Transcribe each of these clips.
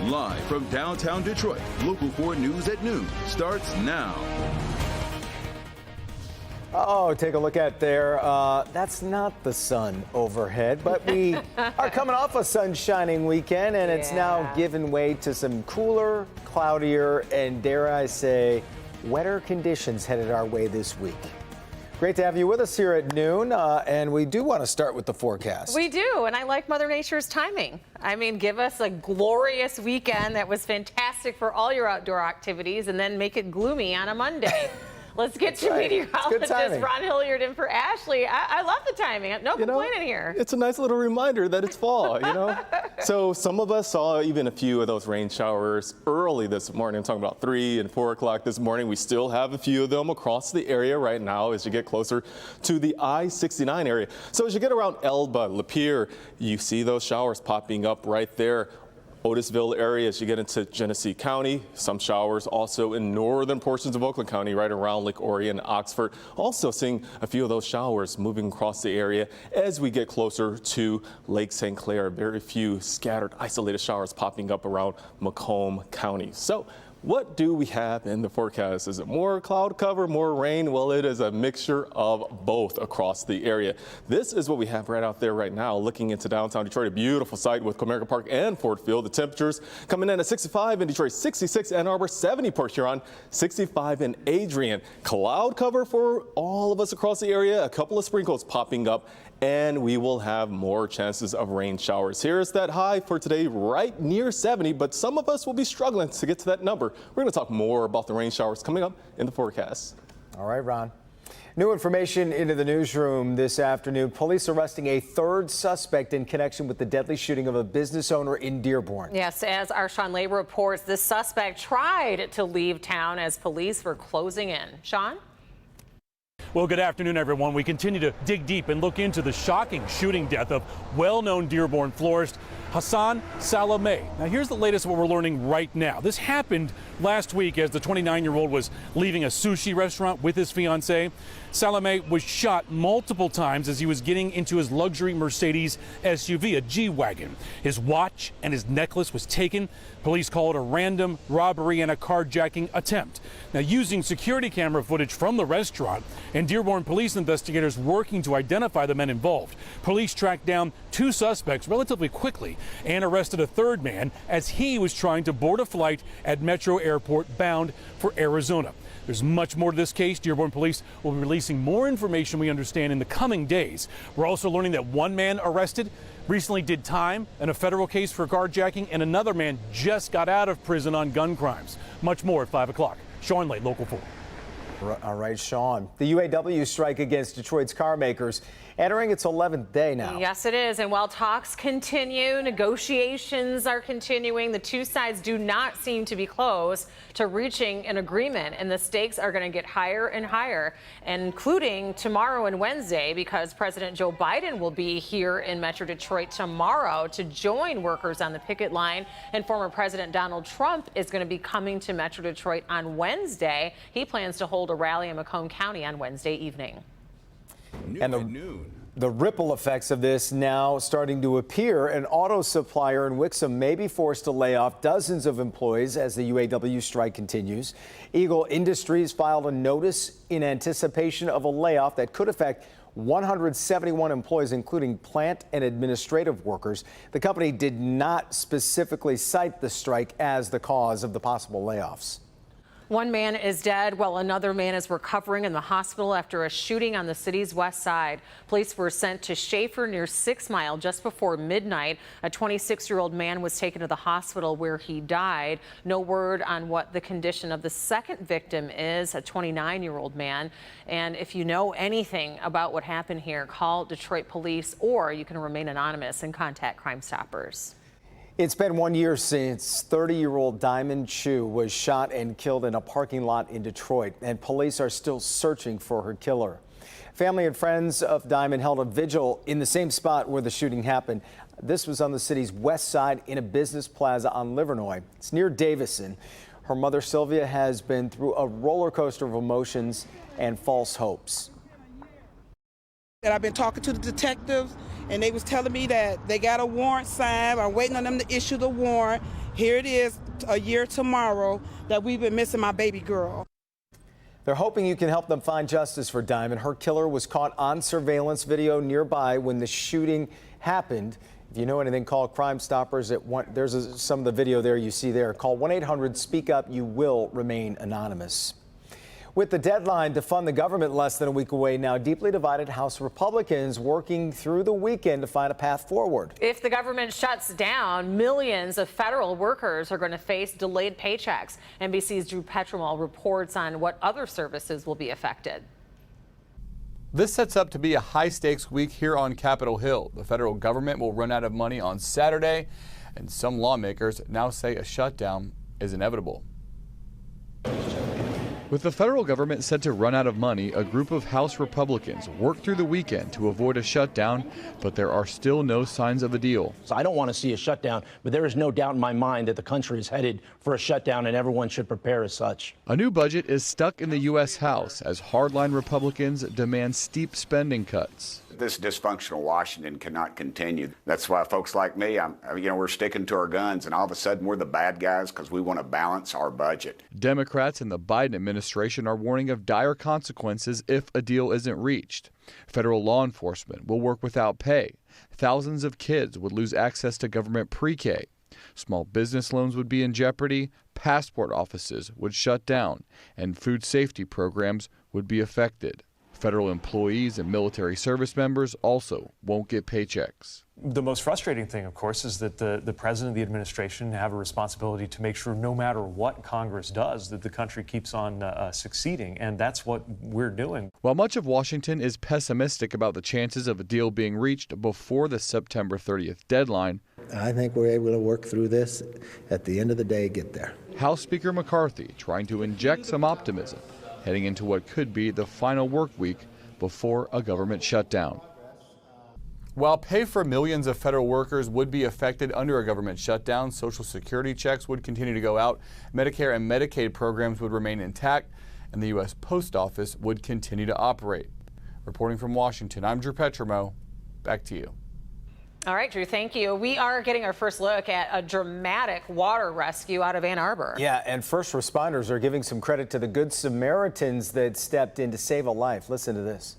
Live from downtown Detroit, Local 4 News at noon starts now. Oh, take a look at there. That's not the sun overhead, but we are coming off a sun-shining weekend, and it's now given way to some cooler, cloudier, and dare I say, wetter conditions headed our way this week. Great to have you with us here at noon, and we do want to start with the forecast. We do, and I like Mother Nature's timing. I mean, give us a glorious weekend that was fantastic for all your outdoor activities, and then make it gloomy on a Monday. Let's get to meteorologist Ron Hilliard in for Ashley. I love the timing. No complaining here. It's a nice little reminder that it's fall, So some of us saw even a few of those rain showers early this morning. I'm talking about 3 and 4 o'clock this morning. We still have a few of them across the area right now as you get closer to the I-69 area. So as you get around Elba, Lapeer, you see those showers popping up right there. Otisville area as you get into Genesee County. Some showers also in northern portions of Oakland County, right around Lake Orion, Oxford. Also seeing a few of those showers moving across the area as we get closer to Lake St. Clair. Very few scattered, isolated showers popping up around Macomb County. So what do we have in the forecast? Is it more cloud cover, more rain? Well, it is a mixture of both across the area. This is what we have right out there right now, looking into downtown Detroit, a beautiful sight with Comerica Park and Ford Field. The temperatures coming in at 65 in Detroit, 66 Ann Arbor, 70 Port Huron, 65 in Adrian. Cloud cover for all of us across the area, a couple of sprinkles popping up, and we will have more chances of rain showers. Here's that high for today, right near 70, but some of us will be struggling to get to that number. We're going to talk more about the rain showers coming up in the forecast. All right, Ron. New information into the newsroom this afternoon. Police arresting a third suspect in connection with the deadly shooting of a business owner in Dearborn. Yes, as our Sean Lay reports, this suspect tried to leave town as police were closing in. Sean? Well, good afternoon, everyone. We continue to dig deep and look into the shocking shooting death of well-known Dearborn florist Hassan Salameh. Now, here's the latest of what we're learning right now. This happened last week as the 29-year-old was leaving a sushi restaurant with his fiancée. Salameh was shot multiple times as he was getting into his luxury Mercedes SUV, a G-Wagon. His watch and his necklace was taken. Police call it a random robbery and a carjacking attempt. Now, using security camera footage from the restaurant and Dearborn police investigators working to identify the men involved, police tracked down 2 suspects relatively quickly and arrested a third man as he was trying to board a flight at Metro Airport bound for Arizona. There's much more to this case. Dearborn police will be releasing more information we understand in the coming days. We're also learning that one man arrested recently did time in a federal case for carjacking, and another man just got out of prison on gun crimes. Much more at 5 o'clock. Sean Lay, Local 4. All right, Sean. The UAW strike against Detroit's car makers entering its 11th day now. Yes, it is. And while talks continue, negotiations are continuing. The two sides do not seem to be close to reaching an agreement, and the stakes are going to get higher and higher, including tomorrow and Wednesday, because President Joe Biden will be here in Metro Detroit tomorrow to join workers on the picket line, and former President Donald Trump is going to be coming to Metro Detroit on Wednesday. He plans to hold a rally in Macomb County on Wednesday evening. And the ripple effects of this now starting to appear. An auto supplier in Wixom may be forced to lay off dozens of employees as the UAW strike continues. Eagle Industries filed a notice in anticipation of a layoff that could affect 171 employees, including plant and administrative workers. The company did not specifically cite the strike as the cause of the possible layoffs. One man is dead while another man is recovering in the hospital after a shooting on the city's west side. Police were sent to Schaefer near 6 Mile just before midnight. A 26-year-old man was taken to the hospital where he died. No word on what the condition of the second victim is, a 29-year-old man. And if you know anything about what happened here, call Detroit police, or you can remain anonymous and contact Crime Stoppers. It's been 1 year since 30-year-old Diamond Chu was shot and killed in a parking lot in Detroit, and police are still searching for her killer. Family and friends of Diamond held a vigil in the same spot where the shooting happened. This was on the city's west side in a business plaza on Livernois. It's near Davison. Her mother, Sylvia, has been through a roller coaster of emotions and false hopes. And I've been talking to the detectives, and they was telling me that they got a warrant signed. I'm waiting on them to issue the warrant, here it is a year tomorrow that we've been missing my baby girl. They're hoping you can help them find justice for Diamond. Her killer was caught on surveillance video nearby when the shooting happened. If you know anything, call Crime Stoppers at there's some of the video there you see there. Call 1-800-SPEAK-UP. You will remain anonymous. With the deadline to fund the government less than a week away now, deeply divided House Republicans working through the weekend to find a path forward. If the government shuts down, millions of federal workers are going to face delayed paychecks. NBC's Drew Petremol reports on what other services will be affected. This sets up to be a high-stakes week here on Capitol Hill. The federal government will run out of money on Saturday, and some lawmakers now say a shutdown is inevitable. With the federal government set to run out of money, a group of House Republicans worked through the weekend to avoid a shutdown, but there are still no signs of a deal. So I don't want to see a shutdown, but there is no doubt in my mind that the country is headed for a shutdown and everyone should prepare as such. A new budget is stuck in the U.S. House as hardline Republicans demand steep spending cuts. This dysfunctional Washington cannot continue. That's why folks like me, we're sticking to our guns, and all of a sudden we're the bad guys because we want to balance our budget. Democrats and the Biden administration are warning of dire consequences if a deal isn't reached. Federal law enforcement will work without pay. Thousands of kids would lose access to government pre-K. Small business loans would be in jeopardy, passport offices would shut down, and food safety programs would be affected. Federal employees and military service members also won't get paychecks. The most frustrating thing, of course, is that the president and the administration have a responsibility to make sure no matter what Congress does, that the country keeps on succeeding, and that's what we're doing. While much of Washington is pessimistic about the chances of a deal being reached before the September 30th deadline, I think we're able to work through this, at the end of the day, get there. House Speaker McCarthy trying to inject some optimism heading into what could be the final work week before a government shutdown. While pay for millions of federal workers would be affected under a government shutdown, Social Security checks would continue to go out, Medicare and Medicaid programs would remain intact, and the U.S. Post Office would continue to operate. Reporting from Washington, I'm Drew Petremol. Back to you. All right, Drew, thank you. We are getting our first look at a dramatic water rescue out of Ann Arbor. Yeah, and first responders are giving some credit to the good Samaritans that stepped in to save a life. Listen to this.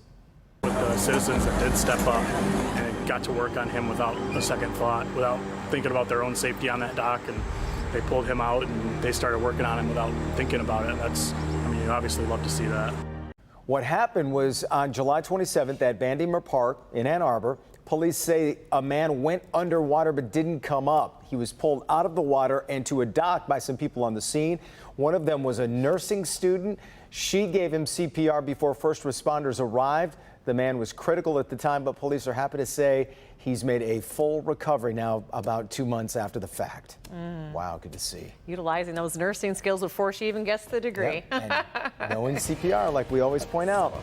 With the citizens that did step up and got to work on him without a second thought, without thinking about their own safety on that dock, and they pulled him out and they started working on him without thinking about it. You obviously love to see that. What happened was on July 27th at Bandymer Park in Ann Arbor, police say a man went underwater but didn't come up. He was pulled out of the water and to a dock by some people on the scene. One of them was a nursing student. She gave him CPR before first responders arrived. The man was critical at the time, but police are happy to say he's made a full recovery now about 2 months after the fact. Wow, good to see. Utilizing those nursing skills before she even gets the degree. Yep, and knowing CPR, like we always point out.